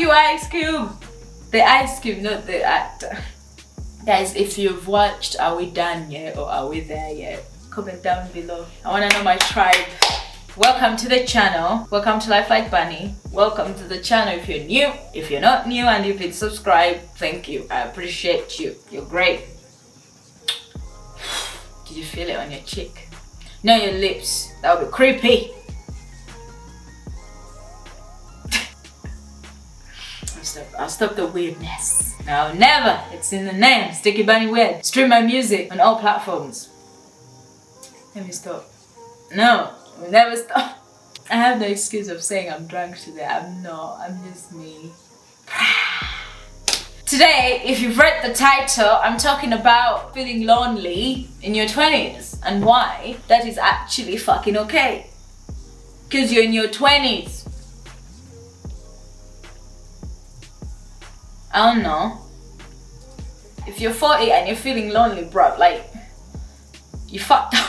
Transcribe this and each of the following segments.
you, Ice Cube. The Ice Cube, not the actor. Guys, if you've watched Are We Done Yet or Are We There Yet, comment down below. I want to know my tribe. Welcome to the channel. Welcome to Life Like Bunny. Welcome to the channel if you're new. If you're not new and you've been subscribed, thank you. I appreciate you. You're great. Did you feel it on your cheek? No, your lips. That would be creepy. I'll stop the weirdness. No, never. It's in the name. Sticky Bunny Weird. Stream my music on all platforms. Let me stop. No, we'll never stop. I have no excuse of saying I'm drunk today. I'm not. I'm just me. Today, if you've read the title, I'm talking about feeling lonely in your 20s and why that is actually fucking okay. Because you're in your 20s. I don't know. If you're 40 and you're feeling lonely, bro, like, you fucked up.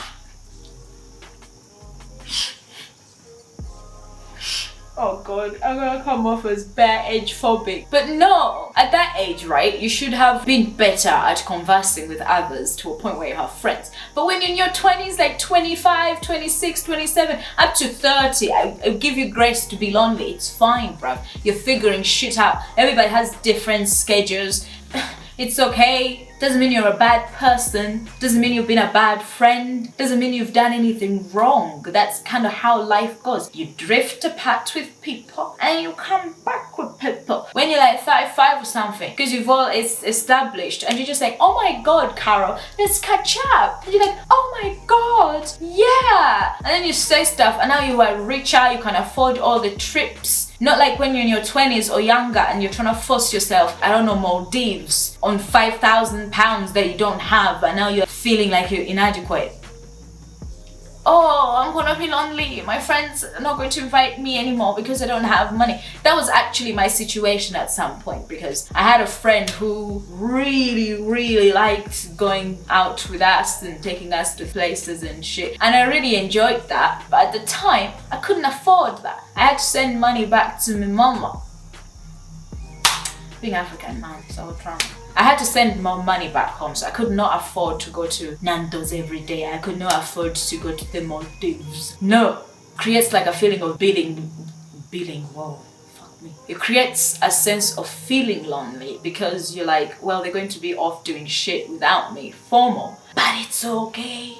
Oh god, I'm gonna come off as bare age phobic. But no, at that age, right, you should have been better at conversing with others to a point where you have friends. But when you're in your 20s, like 25, 26, 27, up to 30, I give you grace to be lonely. It's fine, bruv. You're figuring shit out. Everybody has different schedules. It's okay. Doesn't mean you're a bad person. Doesn't mean you've been a bad friend. Doesn't mean you've done anything wrong. That's kind of how life goes. You drift apart with people and you come back with people. When you're like 35 or something, because you've all established and you're just like, oh my god, Carol, let's catch up. And you're like, oh my god, yeah. And then you say stuff and now you are richer, you can afford all the trips. Not like when you're in your 20s or younger and you're trying to force yourself, I don't know, Maldives on 5,000 pounds that you don't have, and now you're feeling like you're inadequate. Oh, I'm gonna be lonely. My friends are not going to invite me anymore because I don't have money. That was actually my situation at some point, because I had a friend who really liked going out with us and taking us to places and shit. And I really enjoyed that. But at the time, I couldn't afford that. I had to send money back to my mama. Being African, man, so trauma. I had to send more money back home, so I could not afford to go to Nando's every day. I could not afford to go to the Maldives. No, creates like a feeling of being, whoa, fuck me. It creates a sense of feeling lonely because you're like, well, they're going to be off doing shit without me, FOMO. But it's okay.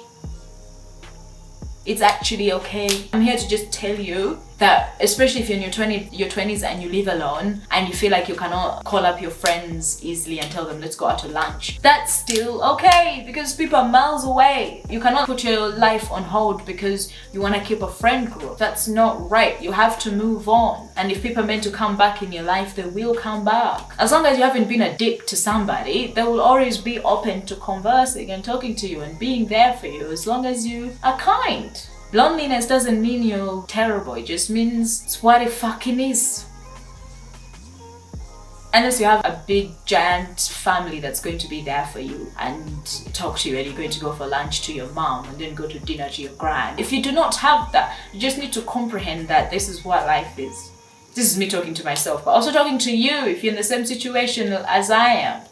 It's actually okay. I'm here to just tell you that, especially if you're in your 20s and you live alone and you feel like you cannot call up your friends easily and tell them let's go out to lunch, that's still okay because people are miles away. You cannot put your life on hold because you want to keep a friend group. That's not right. You have to move on. And if people are meant to come back in your life, they will come back. As long as you haven't been a dick to somebody, they will always be open to conversing and talking to you and being there for you as long as you are kind. Loneliness doesn't mean you're terrible, it just means it's what it fucking is. Unless you have a big giant family that's going to be there for you and talk to you, and you're going to go for lunch to your mom and then go to dinner to your grand. If you do not have that, you just need to comprehend that this is what life is. This is me talking to myself, but also talking to you if you're in the same situation as I am.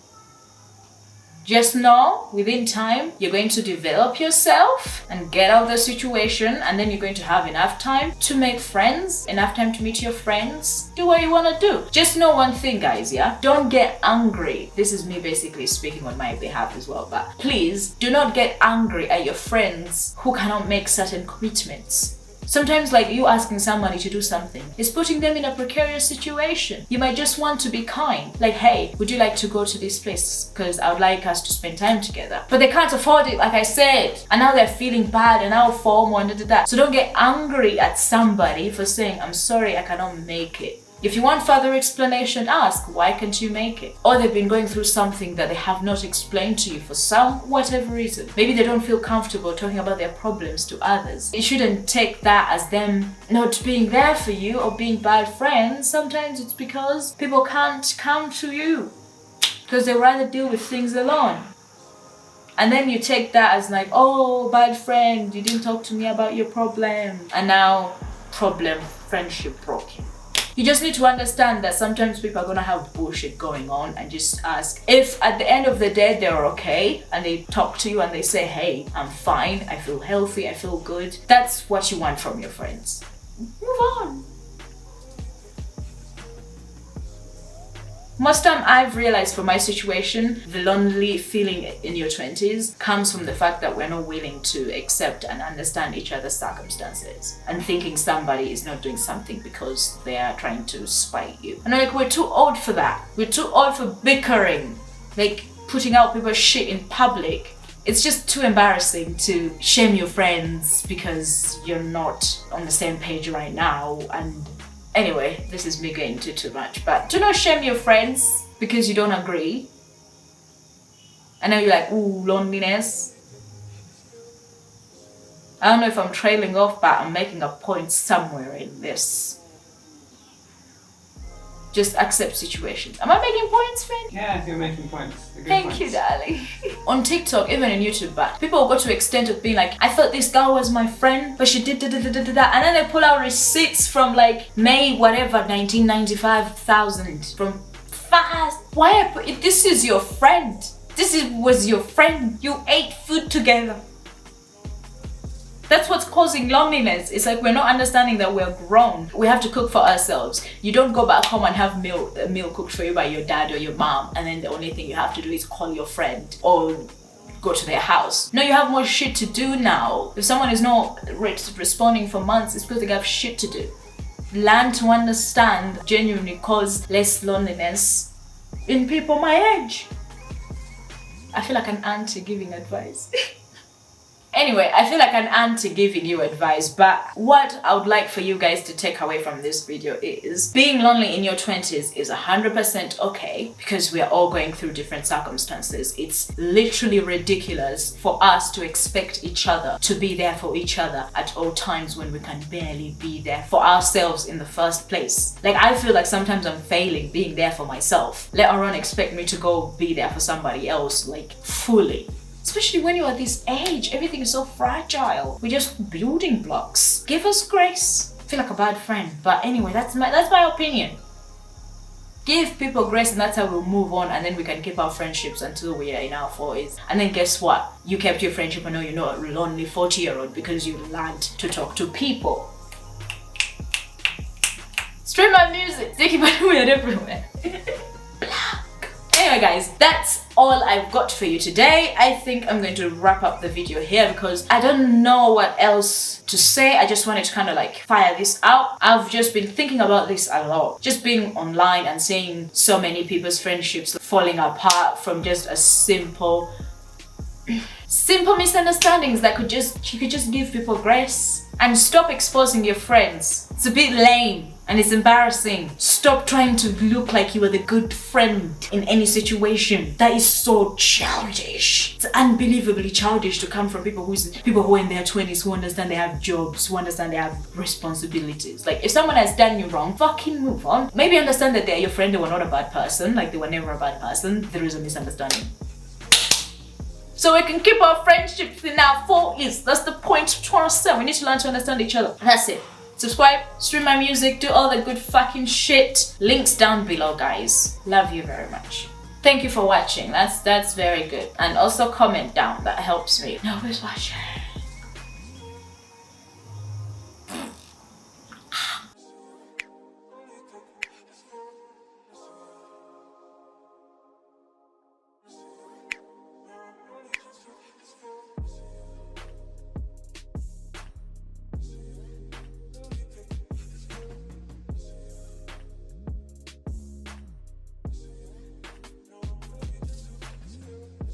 Just know, within time, you're going to develop yourself and get out of the situation, and then you're going to have enough time to make friends, enough time to meet your friends, do what you want to do. Just know one thing, guys, yeah? Don't get angry. This is me basically speaking on my behalf as well, but please do not get angry at your friends who cannot make certain commitments. Sometimes, like, you asking somebody to do something is putting them in a precarious situation. You might just want to be kind. Like, hey, would you like to go to this place? Because I would like us to spend time together. But they can't afford it, like I said. And now they're feeling bad and now FOMO and da. So don't get angry at somebody for saying, I'm sorry, I cannot make it. If you want further explanation, ask, why can't you make it? Or they've been going through something that they have not explained to you for some whatever reason. Maybe they don't feel comfortable talking about their problems to others. You shouldn't take that as them not being there for you or being bad friends. Sometimes it's because people can't come to you because they rather deal with things alone. And then you take that as like, oh, bad friend, you didn't talk to me about your problem. And now, friendship broken. You just need to understand that sometimes people are gonna have bullshit going on, and just ask. If at the end of the day they're okay and they talk to you and they say, hey, I'm fine, I feel healthy, I feel good, that's what you want from your friends. Move on. Most time I've realized for my situation, the lonely feeling in your 20s comes from the fact that we're not willing to accept and understand each other's circumstances, and thinking somebody is not doing something because they are trying to spite you. And like, we're too old for that. We're too old for bickering, like putting out people's shit in public. It's just too embarrassing to shame your friends because you're not on the same page right now. And anyway, this is me getting into too much, but do not shame your friends because you don't agree. I know you're like, ooh, loneliness. I don't know if I'm trailing off, but I'm making a point somewhere in this. Just accept situations. Am I making points, friend? Yeah, you're making points. Thank you, darling. On TikTok, even on YouTube, but people go to the extent of being like, I thought this girl was my friend, but she did da da da da da, and then they pull out receipts from like May whatever 1995,000 from fast. Why? This is your friend. Was your friend. You ate food together. That's what's causing loneliness. It's like we're not understanding that we're grown. We have to cook for ourselves. You don't go back home and have a meal cooked for you by your dad or your mom, and then the only thing you have to do is call your friend or go to their house. No, you have more shit to do now. If someone is not responding for months, it's because they have shit to do. Learn to understand genuinely cause less loneliness in people my age. I feel like an auntie giving advice. Anyway, I feel like an auntie giving you advice, but what I would like for you guys to take away from this video is being lonely in your 20s is 100% okay, because we are all going through different circumstances. It's literally ridiculous for us to expect each other to be there for each other at all times when we can barely be there for ourselves in the first place. Like, I feel like sometimes I'm failing being there for myself, let alone expect me to go be there for somebody else, like, fully. Especially when you're at this age, everything is so fragile. We're just building blocks. Give us grace. I feel like a bad friend, but anyway, that's my opinion. Give people grace, and that's how we'll move on, and then we can keep our friendships until we are in our 40s. And then guess what? You kept your friendship, and now you're not a lonely 40-year-old because you learned to talk to people. Stream my music. They keep on weird everywhere. Anyway guys, that's all I've got for you today. I think I'm going to wrap up the video here because I don't know what else to say. I just wanted to kind of like fire this out. I've just been thinking about this a lot. Just being online and seeing so many people's friendships falling apart from just a simple misunderstandings that you could just give people grace and stop exposing your friends. It's a bit lame and it's embarrassing. Stop trying to look like you are the good friend in any situation. That is so childish. It's unbelievably childish to come from people who are in their 20s, who understand they have jobs, who understand they have responsibilities. Like, if someone has done you wrong, fucking move on. Maybe understand that they're your friend, they were not a bad person, like they were never a bad person. There is a misunderstanding. So we can keep our friendships in our 40s. That's the point of trying to say. We need to learn to understand each other. That's it. Subscribe, stream my music, do all the good fucking shit. Links down below, guys. Love you very much. Thank you for watching. That's very good. And also comment down. That helps me. Nobody's watching.